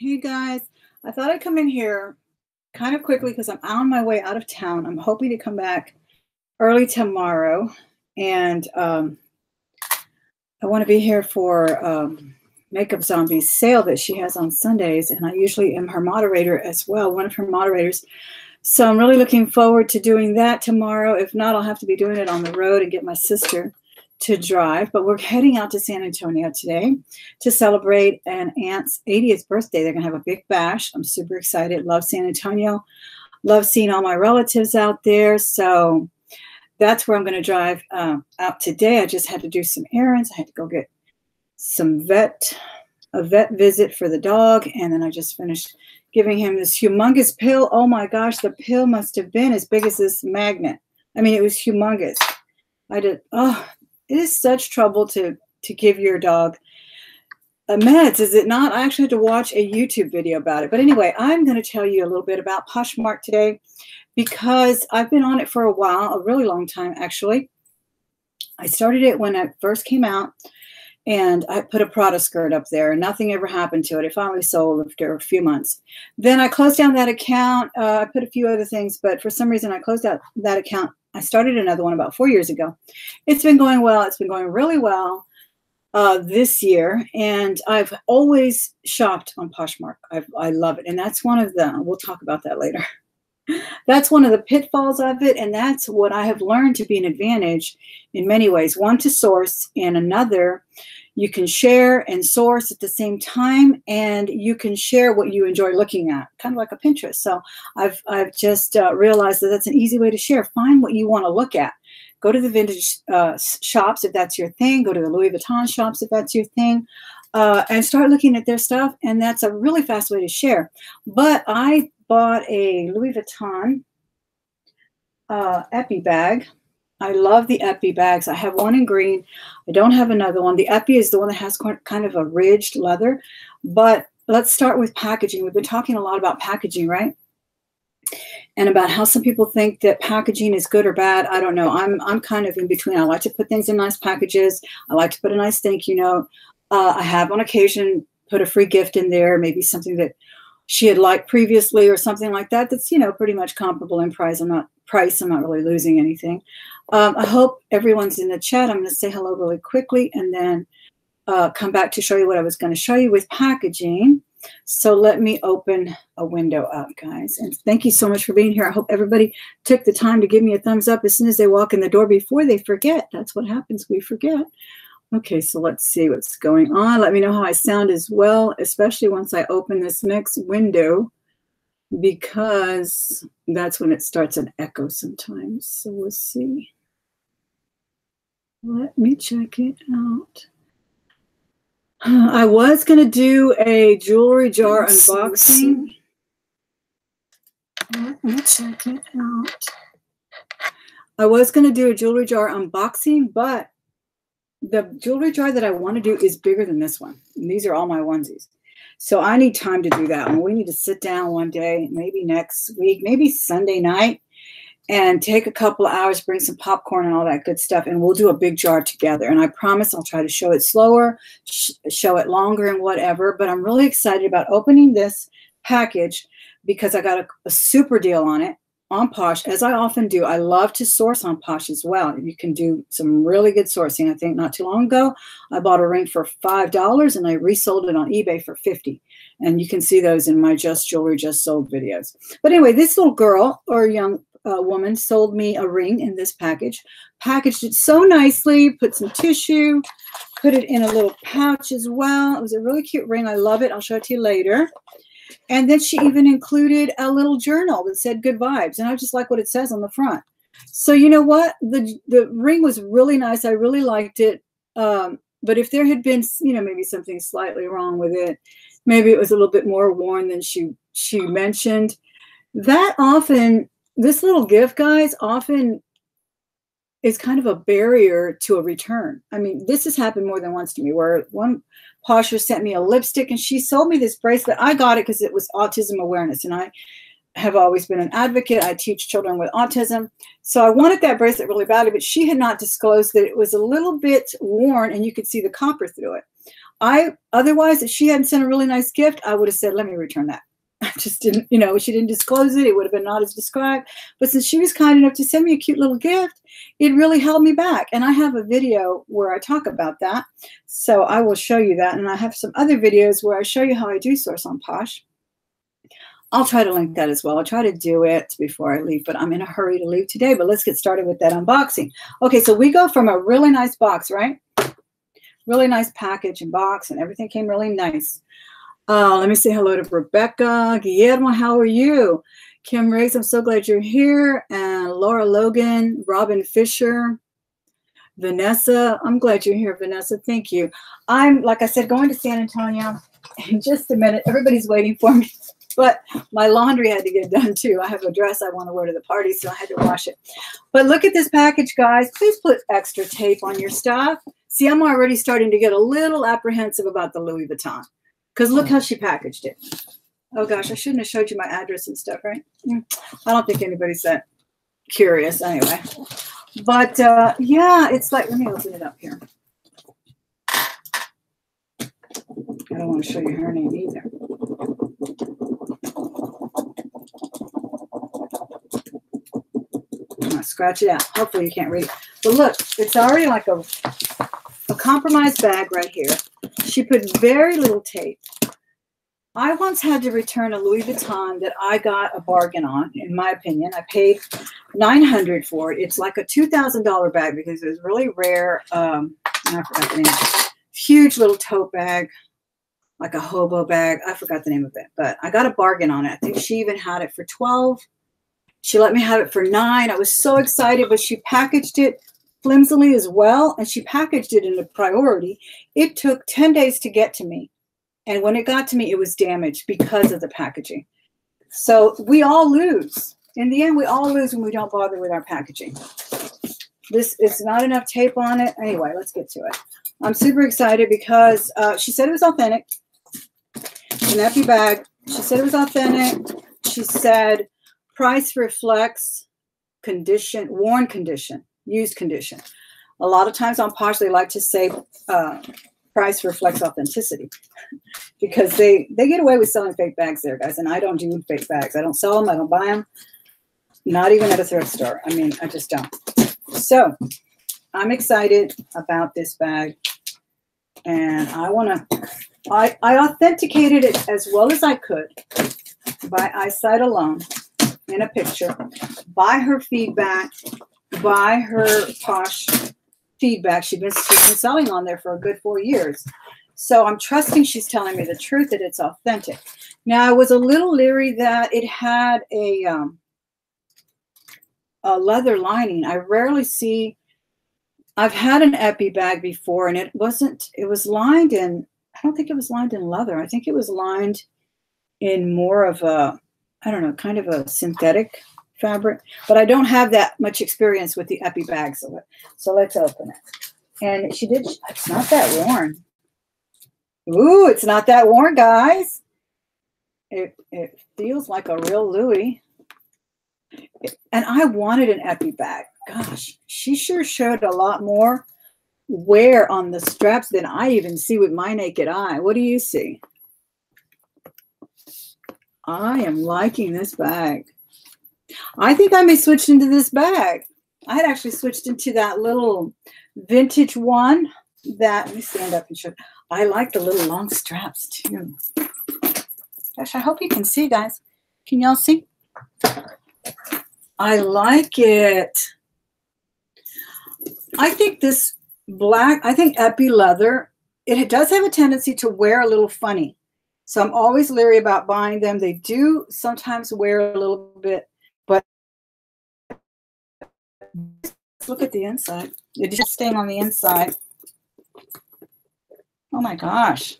Hey guys, I thought I'd come in here kind of quickly because I'm on my way out of town. I'm hoping to come back early tomorrow, and I want to be here for Makeup Zombie's sale that she has on Sundays, and I usually am her moderator as well, one of her moderators. So I'm really looking forward to doing that tomorrow. If not, I'll have to be doing it on the road and get my sister to drive. But we're heading out to San Antonio today to celebrate an aunt's 80th birthday. They're going to have a big bash. I'm super excited. Love San Antonio. Love seeing all my relatives out there. So that's where I'm going to drive out today. I just had to do some errands. I had to go get a vet visit for the dog. And then I just finished giving him this humongous pill. Oh my gosh, the pill must have been as big as this magnet. I mean, it was humongous. It is such trouble to give your dog meds, is it not? I actually had to watch a YouTube video about it. But anyway, I'm going to tell you a little bit about Poshmark today because I've been on it for a while, a really long time actually. I started it when it first came out, and I put a Prada skirt up there, and nothing ever happened to it. It finally sold after a few months. Then I closed down that account. I put a few other things, but for some reason I closed out that account. I started another one about 4 years ago. It's been going well. It's been going really well this year, and I've always shopped on Poshmark. I love it, and that's one of the, we'll talk about that later. That's one of the pitfalls of it, and that's what I have learned to be an advantage in many ways. One, to source, and another, you can share and source at the same time, and you can share what you enjoy looking at, kind of like a Pinterest. So I've just realized that that's an easy way to share. Find what you want to look at. Go to the vintage shops if that's your thing. Go to the Louis Vuitton shops if that's your thing. And start looking at their stuff, and that's a really fast way to share. But I bought a Louis Vuitton Epi bag. I love the Epi bags. I have one in green. I don't have another one. The Epi is the one that has kind of a ridged leather. But let's start with packaging. We've been talking a lot about packaging, right? And about how some people think that packaging is good or bad. I don't know. I'm kind of in between. I like to put things in nice packages. I like to put a nice thank you note. I have on occasion put a free gift in there, maybe something that she had liked previously or something like that. That's, pretty much comparable in price. I'm not really losing anything. I hope everyone's in the chat. I'm going to say hello really quickly and then come back to show you what I was going to show you with packaging. So let me open a window up, guys. And thank you so much for being here. I hope everybody took the time to give me a thumbs up as soon as they walk in the door before they forget. That's what happens. We forget. Okay, so let's see what's going on. Let me know how I sound as well, especially once I open this next window, because that's when it starts an echo sometimes. So we'll see. Let me check it out. I was going to do a jewelry jar unboxing. Let me check it out. I was going to do a jewelry jar unboxing, but the jewelry jar that I want to do is bigger than this one. And these are all my onesies. So I need time to do that one. We need to sit down one day, maybe next week, maybe Sunday night, and take a couple of hours, bring some popcorn and all that good stuff, and we'll do a big jar together. And I promise I'll try to show it slower, show it longer and whatever. But I'm really excited about opening this package because I got a super deal on it. On Posh, as I often do. I love to source on Posh as well. You can do some really good sourcing. I think not too long ago, I bought a ring for $5 and I resold it on eBay for $50. And you can see those in my Just Jewelry Just Sold videos. But anyway, this little girl or young woman sold me a ring in this package, packaged it so nicely, put some tissue, put it in a little pouch as well. It was a really cute ring. I love it. I'll show it to you later. And then she even included a little journal that said good vibes. And I just like what it says on the front. So you know what? The ring was really nice. I really liked it. But if there had been, maybe something slightly wrong with it, maybe it was a little bit more worn than she mentioned. That often, this little gift, guys, often is kind of a barrier to a return. I mean, this has happened more than once to me, where one Posher sent me a lipstick and she sold me this bracelet. I got it because it was autism awareness, and I have always been an advocate. I teach children with autism. So I wanted that bracelet really badly, but she had not disclosed that it was a little bit worn and you could see the copper through it. Otherwise, if she hadn't sent a really nice gift, I would have said, let me return that. I just didn't, you know, she didn't disclose it. It would have been not as described. But since she was kind enough to send me a cute little gift, it really held me back. And I have a video where I talk about that. So I will show you that. And I have some other videos where I show you how I do source on Posh. I'll try to link that as well. I'll try to do it before I leave, but I'm in a hurry to leave today. But let's get started with that unboxing. Okay, so we go from a really nice box, right? Really nice package and box, and everything came really nice. Let me say hello to Rebecca. Guillermo, how are you? Kim Riggs, I'm so glad you're here. And Laura Logan, Robin Fisher, Vanessa. I'm glad you're here, Vanessa. Thank you. I'm, like I said, going to San Antonio in just a minute. Everybody's waiting for me. But my laundry had to get done too. I have a dress I want to wear to the party, so I had to wash it. But look at this package, guys. Please put extra tape on your stuff. See, I'm already starting to get a little apprehensive about the Louis Vuitton. Because look how she packaged it. Oh, gosh, I shouldn't have showed you my address and stuff, right? I don't think anybody's that curious anyway. But, yeah, it's like, let me open it up here. I don't want to show you her name either. I'm going to scratch it out. Hopefully you can't read it. But look, it's already like a compromised bag right here. She put very little tape. I once had to return a Louis Vuitton that I got a bargain on, in my opinion. I paid $900 for it. It's like a $2,000 bag because it was really rare. I forgot the name. Huge little tote bag, like a hobo bag. I forgot the name of it, but I got a bargain on it. I think she even had it for $12. She let me have it for $9. I was so excited, but she packaged it flimsily as well, and she packaged it in a priority. It took 10 days to get to me, and when it got to me, it was damaged because of the packaging. So we all lose. In the end, we all lose when we don't bother with our packaging. This is not enough tape on it. Anyway, let's get to it. I'm super excited because she said it was authentic. It's an empty bag. She said it was authentic. She said price reflects condition, worn condition, used condition. A lot of times on Posh, they like to say price reflects authenticity because they get away with selling fake bags there, guys. And I don't do fake bags. I don't sell them. I don't buy them. Not even at a thrift store. I mean, I just don't. So I'm excited about this bag. And I authenticated it as well as I could by eyesight alone in a picture, by her feedback, by her Posh feedback. She's been selling on there for a good 4 years. So I'm trusting she's telling me the truth, that it's authentic. Now, I was a little leery that it had a leather lining. I rarely see, I've had an epi bag before, and it was lined in, I don't think it was lined in leather. I think it was lined in more of a, I don't know, kind of a synthetic fabric. But I don't have that much experience with the epi bags. So let's open it. And she did, it's not that worn. Ooh, it's not that worn, guys. It feels like a real Louis. And I wanted an epi bag. Gosh, she sure showed a lot more wear on the straps than I even see with my naked eye. What do you see? I am liking this bag. I think I may switch into this bag. I had actually switched into that little vintage one that, let me stand up and show. I like the little long straps too. Gosh, I hope you can see, guys. Can y'all see? I like it. I think this black, I think epi leather, it does have a tendency to wear a little funny. So I'm always leery about buying them. They do sometimes wear a little bit, but look at the inside. It's just staying on the inside. Oh my gosh.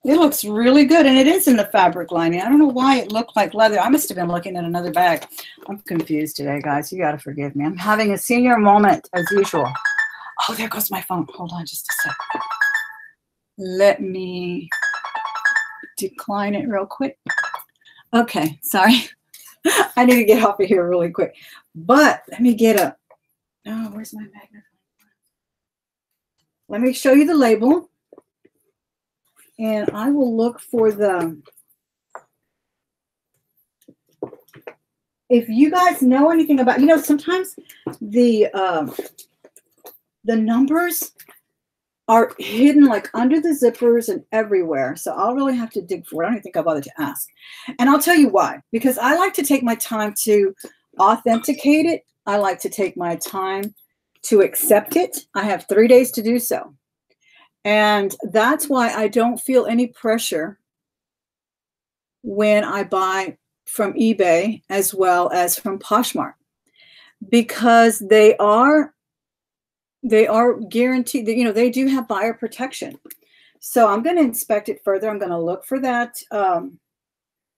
It looks really good, and it is in the fabric lining. I don't know why it looked like leather. I must have been looking at another bag. I'm confused today, guys. You got to forgive me. I'm having a senior moment, as usual. Oh, there goes my phone. Hold on just a sec. Let me decline it real quick. Okay, sorry. I need to get off of here really quick. But let me get a... Oh, where's my magnifying glass? Let me show you the label. And I will look for the, if you guys know anything about, you know, sometimes the numbers are hidden like under the zippers and everywhere. So I'll really have to dig for it. I don't even think I bothered to ask. And I'll tell you why. Because I like to take my time to authenticate it. I like to take my time to accept it. I have 3 days to do so. And that's why I don't feel any pressure when I buy from eBay as well as from Poshmark. Because they are guaranteed that, you know, they do have buyer protection. So I'm going to inspect it further. I'm going to look for that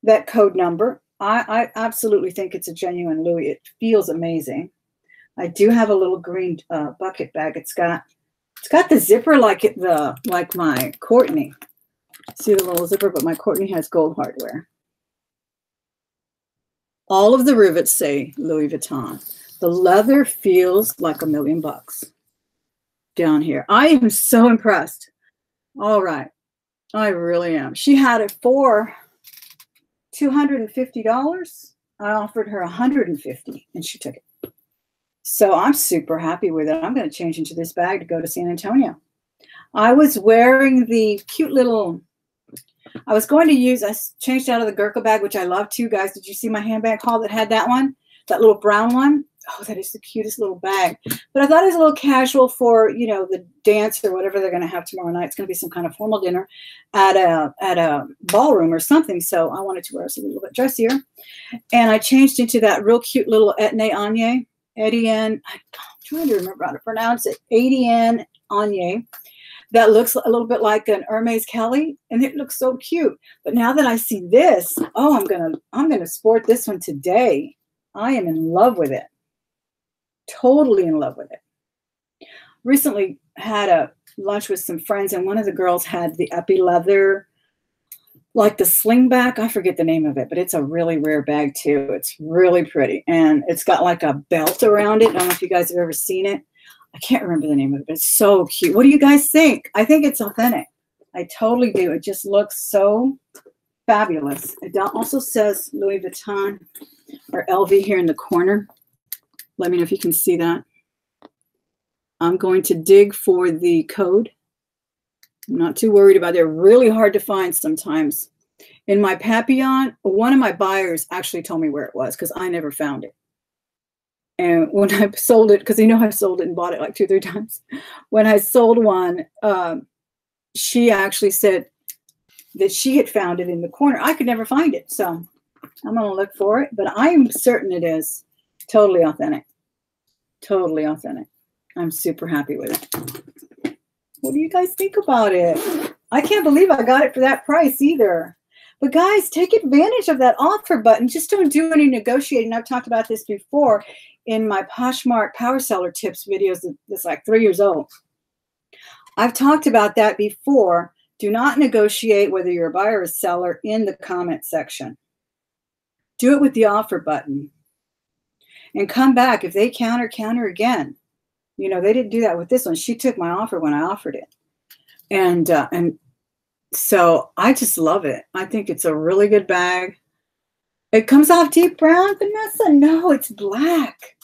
that code number. I absolutely think it's a genuine Louis. It feels amazing. I do have a little green bucket bag. It's got the zipper like my Courtney. See the little zipper, but my Courtney has gold hardware. All of the rivets say Louis Vuitton. The leather feels like $1 million down here. I am so impressed. All right. I really am. She had it for $250. I offered her $150 and she took it. So I'm super happy with it. I'm going to change into this bag to go to San Antonio. I was wearing the cute little, I was going to use, I changed out of the Gurkha bag, which I love too, guys. Did you see my handbag haul that had that one? That little brown one? Oh, that is the cutest little bag. But I thought it was a little casual for, you know, the dance or whatever they're going to have tomorrow night. It's going to be some kind of formal dinner at a ballroom or something. So I wanted to wear something a little bit dressier. And I changed into that real cute little Etienne, I'm trying to remember how to pronounce it, Etienne Anye. That looks a little bit like an Hermes Kelly, and it looks so cute. But now that I see this, oh, I'm gonna sport this one today. I am in love with it. Totally in love with it. Recently had a lunch with some friends, and one of the girls had the epi leather, like the slingback. I forget the name of it, but it's a really rare bag too. It's really pretty, and it's got like a belt around it. I don't know if you guys have ever seen it. I can't remember the name of it, but it's so cute. What do you guys think? I think it's authentic. I totally do. It just looks so fabulous. It also says Louis Vuitton or LV here in the corner. Let me know if you can see that. I'm going to dig for the code. I'm not too worried about it. They're really hard to find sometimes. In my Papillon, one of my buyers actually told me where it was because I never found it. And when I sold it, because you know I've sold it and bought it like 2 or 3 times. When I sold one, she actually said that she had found it in the corner. I could never find it. So I'm going to look for it. But I am certain it is totally authentic. Totally authentic. I'm super happy with it. What do you guys think about it? I can't believe I got it for that price either. But guys, take advantage of that offer button. Just don't do any negotiating. I've talked about this before in my Poshmark Power Seller Tips videos that's like 3 years old. I've talked about that before. Do not negotiate whether you're a buyer or a seller in the comment section. Do it with the offer button. And come back. If they counter again. You know, they didn't do that with this one. She took my offer when I offered it. And so I just love it. I think it's a really good bag. It comes off deep brown, Vanessa. No, it's black.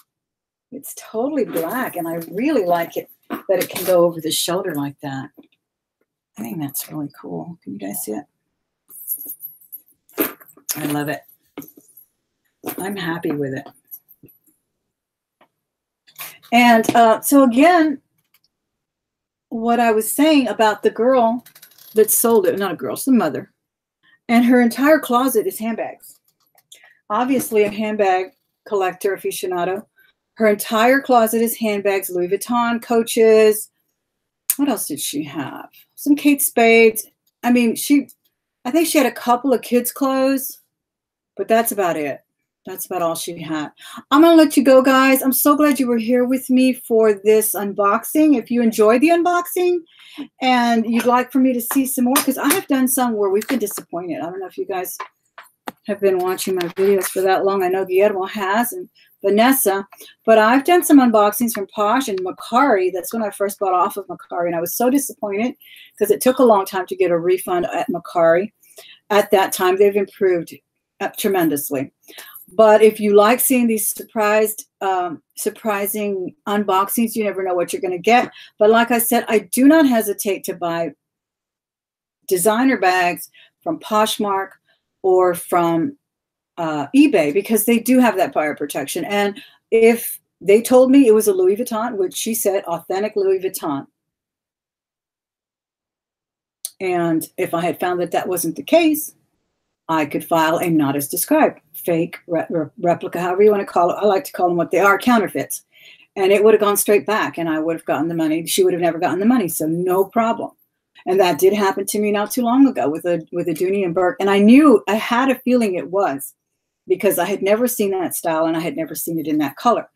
It's totally black. And I really like it that it can go over the shoulder like that. I think that's really cool. Can you guys see it? I love it. I'm happy with it. And so again, what I was saying about the girl that sold it, not a girl, it's the mother, and her entire closet is handbags. Obviously a handbag collector aficionado. Her entire closet is handbags, Louis Vuitton, Coaches. What else did she have? Some Kate Spades. I mean, I think she had a couple of kids' clothes, but that's about it. That's about all she had. I'm going to let you go, guys. I'm so glad you were here with me for this unboxing. If you enjoyed the unboxing and you'd like for me to see some more, because I have done some where we've been disappointed. I don't know if you guys have been watching my videos for that long. I know Guillermo has, and Vanessa, but I've done some unboxings from Posh and Macari. That's when I first bought off of Macari, and I was so disappointed because it took a long time to get a refund at Macari. At that time, they've improved tremendously. But if you like seeing these surprising unboxings, you never know what you're going to get. But like I said, I do not hesitate to buy designer bags from Poshmark or from eBay, because they do have that buyer protection. And if they told me it was a Louis Vuitton, which she said authentic Louis Vuitton, and if I had found that that wasn't the case, I could file a not as described fake replica, however you want to call it. I like to call them what they are, counterfeits. And it would have gone straight back, and I would have gotten the money. She would have never gotten the money, so no problem. And that did happen to me not too long ago with a Dooney and Burke. And I had a feeling it was, because I had never seen that style and I had never seen it in that color.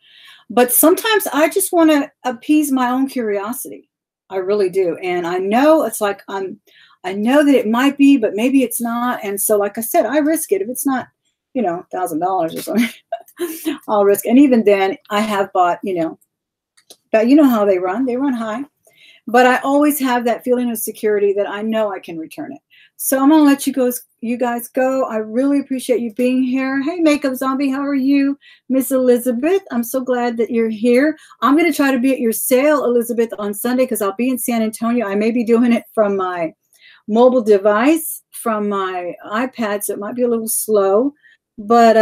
But sometimes I just want to appease my own curiosity. I really do. And I know it's like I know that it might be, but maybe it's not. And so, like I said, I risk it. If it's not, you know, $1,000 or something, I'll risk it. And even then, I have bought, you know, but you know how they run high. But I always have that feeling of security that I know I can return it. So I'm going to let you guys go. I really appreciate you being here. Hey, Makeup Zombie, how are you? Miss Elizabeth, I'm so glad that you're here. I'm going to try to be at your sale, Elizabeth, on Sunday, because I'll be in San Antonio. I may be doing it from my mobile device, from my iPad, so it might be a little slow. But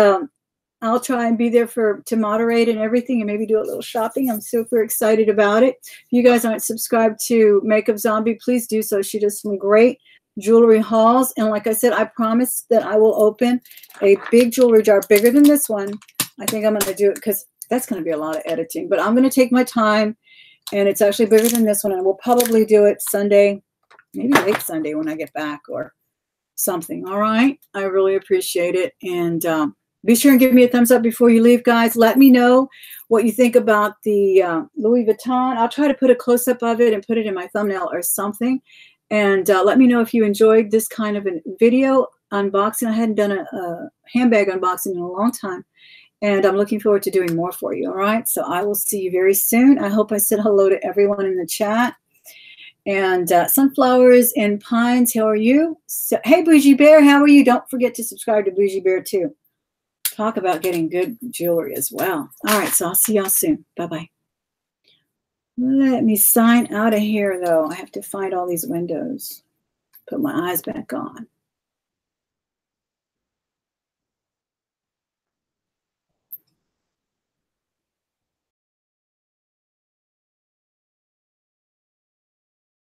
I'll try and be there to moderate and everything, and maybe do a little shopping. I'm super excited about it. If you guys aren't subscribed to Makeup Zombie, please do so. She does some great jewelry hauls. And like I said, I promise that I will open a big jewelry jar bigger than this one. I think I'm going to do it because that's going to be a lot of editing. But I'm going to take my time, and it's actually bigger than this one. And we'll probably do it Sunday, maybe late Sunday when I get back or something. All right. I really appreciate it. And be sure and give me a thumbs up before you leave, guys. Let me know what you think about the Louis Vuitton. I'll try to put a close-up of it and put it in my thumbnail or something. And let me know if you enjoyed this kind of a video unboxing. I hadn't done a handbag unboxing in a long time. And I'm looking forward to doing more for you. All right. So I will see you very soon. I hope I said hello to everyone in the chat. And Sunflowers and Pines, how are you? So, hey, Bougie Bear, how are you? Don't forget to subscribe to Bougie Bear too. Talk about getting good jewelry as well. All right, so I'll see y'all soon. Bye-bye. Let me sign out of here, though. I have to find all these windows. Put my eyes back on.